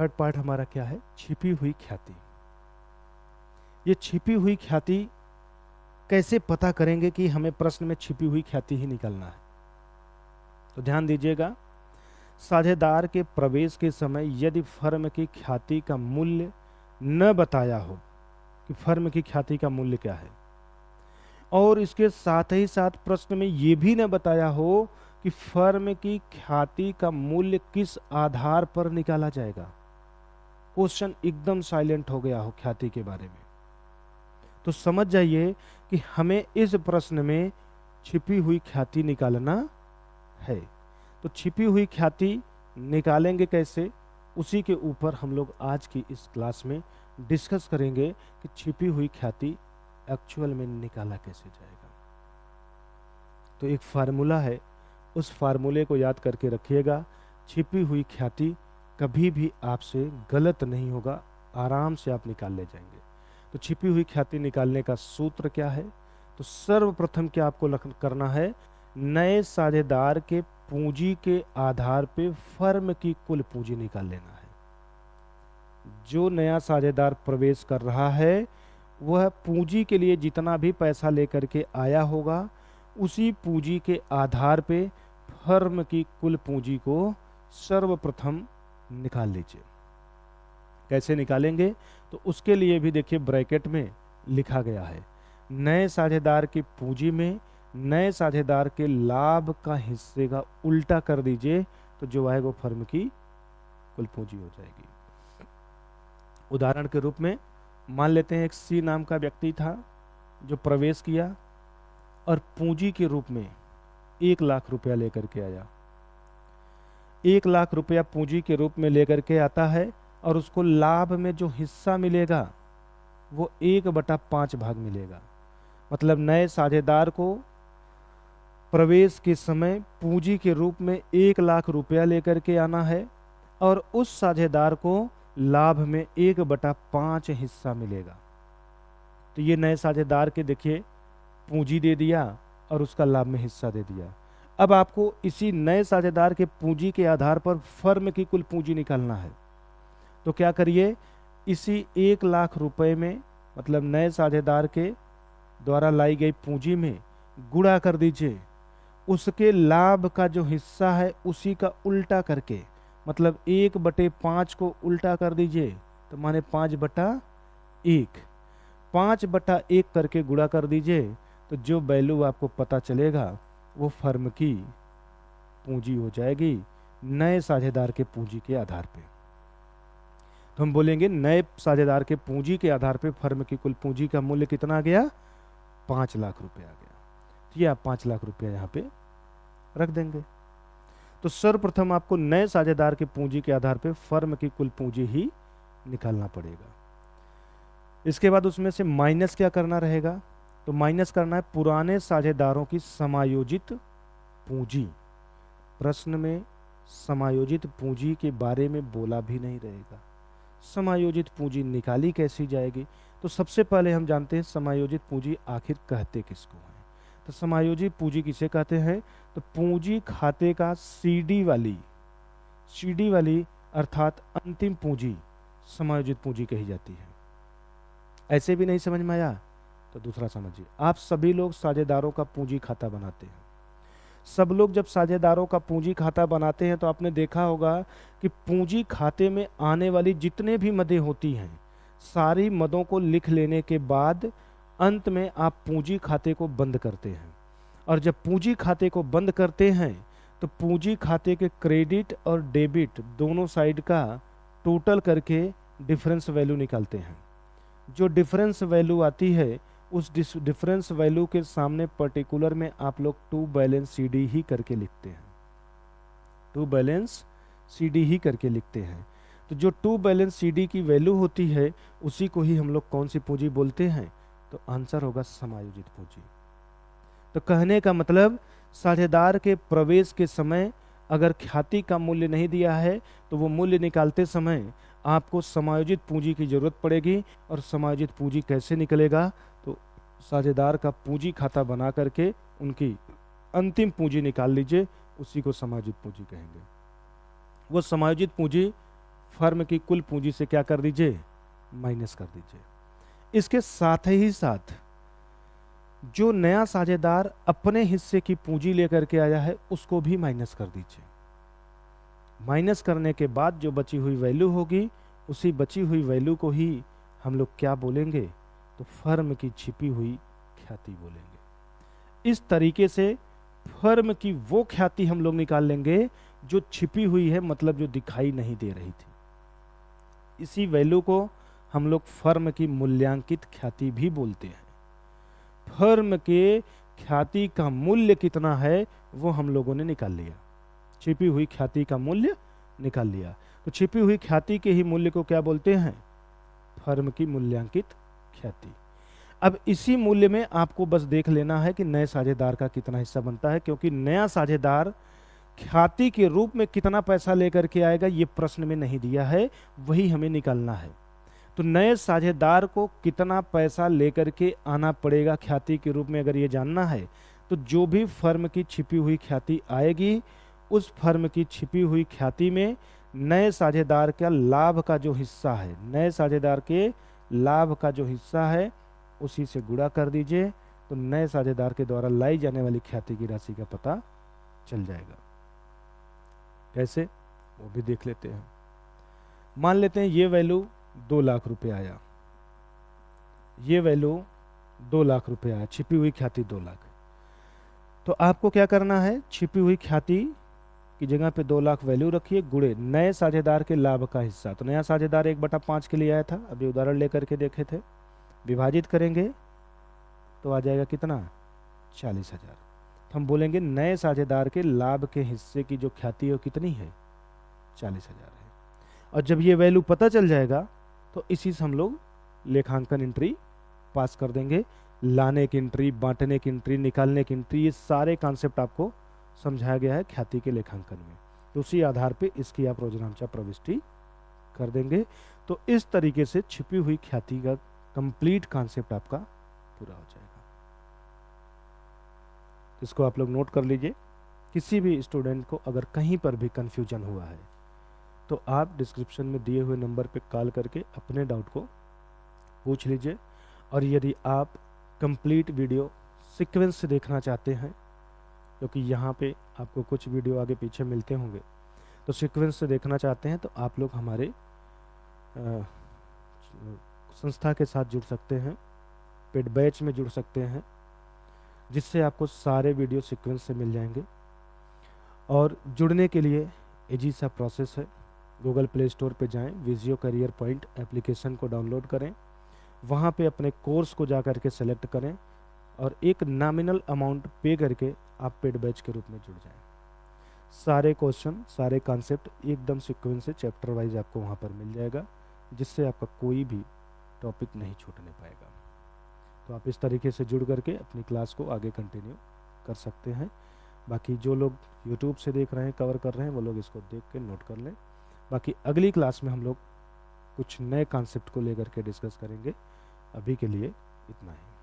Third part हमारा क्या है, छिपी हुई ख्याति। ये छिपी हुई ख्याति कैसे पता करेंगे कि हमें प्रश्न में छिपी हुई ख्याति ही निकालना है। तो ध्यान दीजिएगा, साझेदार के प्रवेश के समय यदि फर्म की ख्याति का मूल्य न बताया हो कि फर्म की ख्याति का मूल्य क्या है, और इसके साथ ही साथ प्रश्न में यह भी न बताया हो कि फर्म की ख्याति का मूल्य किस आधार पर निकाला जाएगा, क्वेश्चन एकदम साइलेंट हो गया हो ख्याति के बारे में, तो समझ जाइए कि हमें इस प्रश्न में छिपी हुई ख्याति निकालना है। तो छिपी हुई ख्याति निकालेंगे कैसे, उसी के ऊपर हम लोग आज की इस क्लास में डिस्कस करेंगे कि छिपी हुई ख्याति एक्चुअल में निकाला कैसे जाएगा। तो एक फार्मूला है, उस फार्मूले को याद करके रखिएगा। छिपी हुई ख्याति कभी भी आपसे गलत नहीं होगा, आराम से आप निकाल ले जाएंगे। तो छिपी हुई ख्याति निकालने का सूत्र क्या है, तो सर्वप्रथम क्या आपको करना है, नए साझेदार के पूंजी के आधार पे फर्म की कुल पूंजी निकाल लेना है। जो नया साझेदार प्रवेश कर रहा है वह पूंजी के लिए जितना भी पैसा लेकर के आया होगा, उसी पूंजी के आधार पे फर्म की कुल पूंजी को सर्वप्रथम निकाल लीजिए। कैसे निकालेंगे, तो उसके लिए भी देखिए ब्रैकेट में लिखा गया है, नए साझेदार की पूंजी में नए साझेदार के लाभ का हिस्से का उल्टा कर दीजिए, तो जो आएगा वो फर्म की कुल पूंजी हो जाएगी। उदाहरण के रूप में मान लेते हैं एक सी नाम का व्यक्ति था जो प्रवेश किया और पूंजी के रूप में 1 लाख रुपया लेकर के आया। 1 लाख रुपया पूंजी के रूप में लेकर के आता है और उसको लाभ में जो हिस्सा मिलेगा वो 1/5 भाग मिलेगा। मतलब नए साझेदार को प्रवेश के समय पूंजी के रूप में 1 लाख रुपया लेकर के आना है और उस साझेदार को लाभ में 1/5 हिस्सा मिलेगा। तो ये नए साझेदार के देखिए पूंजी दे दिया और उसका लाभ में हिस्सा दे दिया। अब आपको इसी नए साझेदार के पूंजी के आधार पर फर्म की कुल पूंजी निकालना है। तो क्या करिए, इसी 1 लाख रुपए में मतलब नए साझेदार के द्वारा लाई गई पूंजी में गुणा कर दीजिए, उसके लाभ का जो हिस्सा है उसी का उल्टा करके, मतलब 1/5 को उल्टा कर दीजिए, तो माने 5/1, 5/1 करके गुणा कर दीजिए, तो जो वैल्यू आपको पता चलेगा वो फर्म की पूंजी हो जाएगी नए साझेदार के पूंजी के आधार पे। तो हम बोलेंगे नए साझेदार के पूंजी के आधार पे फर्म की कुल पूंजी का मूल्य कितना आ गया, 5 लाख रुपया आ गया। ये आप 5 लाख रुपया यहाँ पे रख देंगे। तो सर्वप्रथम आपको नए साझेदार के पूंजी के आधार पे फर्म की कुल पूंजी ही निकालना पड़ेगा। इसके बाद उसमें से माइनस क्या करना रहेगा, तो माइनस करना है पुराने साझेदारों की समायोजित पूंजी। प्रश्न में समायोजित पूंजी के बारे में बोला भी नहीं रहेगा। समायोजित पूंजी निकाली कैसी जाएगी, तो सबसे पहले हम जानते हैं समायोजित पूंजी आखिर कहते किसको हैं। तो समायोजित पूंजी किसे कहते हैं, तो पूंजी खाते का सीडी वाली अर्थात अंतिम पूंजी समायोजित पूंजी कही जाती है। ऐसे भी नहीं समझ में आया तो दूसरा समझिए, आप सभी लोग साझेदारों का पूंजी खाता बनाते हैं। सब लोग जब साझेदारों का पूंजी खाता बनाते हैं तो आपने देखा होगा कि पूंजी खाते में आने वाली जितने भी मदें होती हैं, सारी मदों को लिख लेने के बाद अंत में आप पूंजी खाते को बंद करते हैं। और जब पूंजी खाते को बंद करते हैं तो पूंजी खाते के क्रेडिट और डेबिट दोनों साइड का टोटल करके डिफरेंस वैल्यू निकालते हैं। जो डिफरेंस वैल्यू आती है उस डिफरेंस वैल्यू के सामने पर्टिकुलर में आप लोग टू बैलेंस सीडी ही करके लिखते हैं। टू बैलेंस सीडी ही करके लिखते हैं। तो जो टू बैलेंस सीडी की वैल्यू होती है उसी को ही हम लोग कौन सी पूंजी बोलते हैं, तो आंसर होगा समायोजित पूंजी। तो कहने का मतलब साझेदार के प्रवेश के समय अगर ख्याति का मूल्य नहीं दिया है तो वो मूल्य निकालते समय आपको समायोजित पूंजी की जरूरत पड़ेगी। और समायोजित पूंजी कैसे निकलेगा, तो साझेदार का पूंजी खाता बना करके उनकी अंतिम पूंजी निकाल लीजिए, उसी को समायोजित पूंजी कहेंगे। वो समायोजित पूंजी फर्म की कुल पूंजी से क्या कर दीजिए, माइनस कर दीजिए। इसके साथ ही साथ जो नया साझेदार अपने हिस्से की पूंजी लेकर के आया है उसको भी माइनस कर दीजिए। माइनस करने के बाद जो बची हुई वैल्यू होगी, उसी बची हुई वैल्यू को ही हम लोग क्या बोलेंगे, तो फर्म की छिपी हुई ख्याति बोलेंगे। इस तरीके से फर्म की वो ख्याति हम लोग निकाल लेंगे जो छिपी हुई है, मतलब जो दिखाई नहीं दे रही थी। इसी वैल्यू को हम लोग फर्म की मूल्यांकित ख्याति भी बोलते हैं। फर्म के ख्याति का मूल्य कितना है वो हम लोगों ने निकाल लिया, छिपी हुई ख्याति का मूल्य निकाल लिया। तो छिपी हुई ख्याति के ही मूल्य को क्या बोलते हैं, फर्म की मूल्यांकित ख्याति। अब इसी मूल्य में आपको बस देख लेना है कि नए साझेदार का कितना हिस्सा बनता है, क्योंकि नया साझेदार ख्याति के रूप में कितना पैसा लेकर के आएगा ये प्रश्न में नहीं दिया है, वही हमें निकालना है। तो नए साझेदार को कितना पैसा लेकर के आना पड़ेगा ख्याति के रूप में, अगर ये जानना है तो जो भी फर्म की छिपी हुई ख्याति आएगी, उस फर्म की छिपी हुई ख्याति में नए साझेदार का लाभ का जो हिस्सा है, नए साझेदार के लाभ का जो हिस्सा है उसी से गुणा कर दीजिए, तो नए साझेदार के द्वारा लाई जाने वाली ख्याति की राशि का पता चल जाएगा। कैसे, वो भी देख लेते हैं। मान लेते हैं ये वैल्यू 2 लाख रुपए आया, ये वैल्यू 2 लाख रुपए आया, छिपी हुई ख्याति 2 लाख। तो आपको क्या करना है, छिपी हुई ख्याति की जगह पे 2 लाख वैल्यू रखिए, गुणे नए साझेदार के लाभ का हिस्सा। तो नया साझेदार 1/5 के लिए आया था, अभी उदाहरण लेकर के देखे थे, विभाजित करेंगे तो आ जाएगा कितना, 40,000। तो हम बोलेंगे नए साझेदार के लाभ के हिस्से की जो ख्याति है वो कितनी है, 40,000 है। और जब ये वैल्यू पता चल जाएगा तो इसी से हम लोग लेखांकन एंट्री पास कर देंगे। लाने की एंट्री, बांटने की एंट्री, निकालने की एंट्री, ये सारे कॉन्सेप्ट आपको समझाया गया है ख्याति के लेखांकन में। तो उसी आधार पे इसकी आप रोजनामचा प्रविष्टि कर देंगे। तो इस तरीके से छिपी हुई ख्याति का कंप्लीट कॉन्सेप्ट आपका पूरा हो जाएगा। इसको आप लोग नोट कर लीजिए। किसी भी स्टूडेंट को अगर कहीं पर भी कंफ्यूजन हुआ है तो आप डिस्क्रिप्शन में दिए हुए नंबर पे कॉल करके अपने डाउट को पूछ लीजिए। और यदि आप कंप्लीट वीडियो सीक्वेंस से देखना चाहते हैं, क्योंकि यहाँ पे आपको कुछ वीडियो आगे पीछे मिलते होंगे, तो सीक्वेंस से देखना चाहते हैं तो आप लोग हमारे संस्था के साथ जुड़ सकते हैं, पेड बैच में जुड़ सकते हैं, जिससे आपको सारे वीडियो सीक्वेंस से मिल जाएंगे। और जुड़ने के लिए इजी सा प्रोसेस है, गूगल प्ले स्टोर पे जाएं, विजियो करियर पॉइंट एप्लीकेशन को डाउनलोड करें, वहाँ पे अपने कोर्स को जा करके सेलेक्ट करें और एक नॉमिनल अमाउंट पे करके आप पेड बैच के रूप में जुड़ जाएं। सारे क्वेश्चन, सारे कॉन्सेप्ट एकदम सीक्वेंस से चैप्टर वाइज आपको वहाँ पर मिल जाएगा, जिससे आपका कोई भी टॉपिक नहीं छूटने पाएगा। तो आप इस तरीके से जुड़ करके अपनी क्लास को आगे कंटिन्यू कर सकते हैं। बाकी जो लोग यूट्यूब से देख रहे हैं, कवर कर रहे हैं, वो लोग इसको देख के नोट कर लें। बाकी अगली क्लास में हम लोग कुछ नए कॉन्सेप्ट को लेकर के डिस्कस करेंगे। अभी के लिए इतना ही।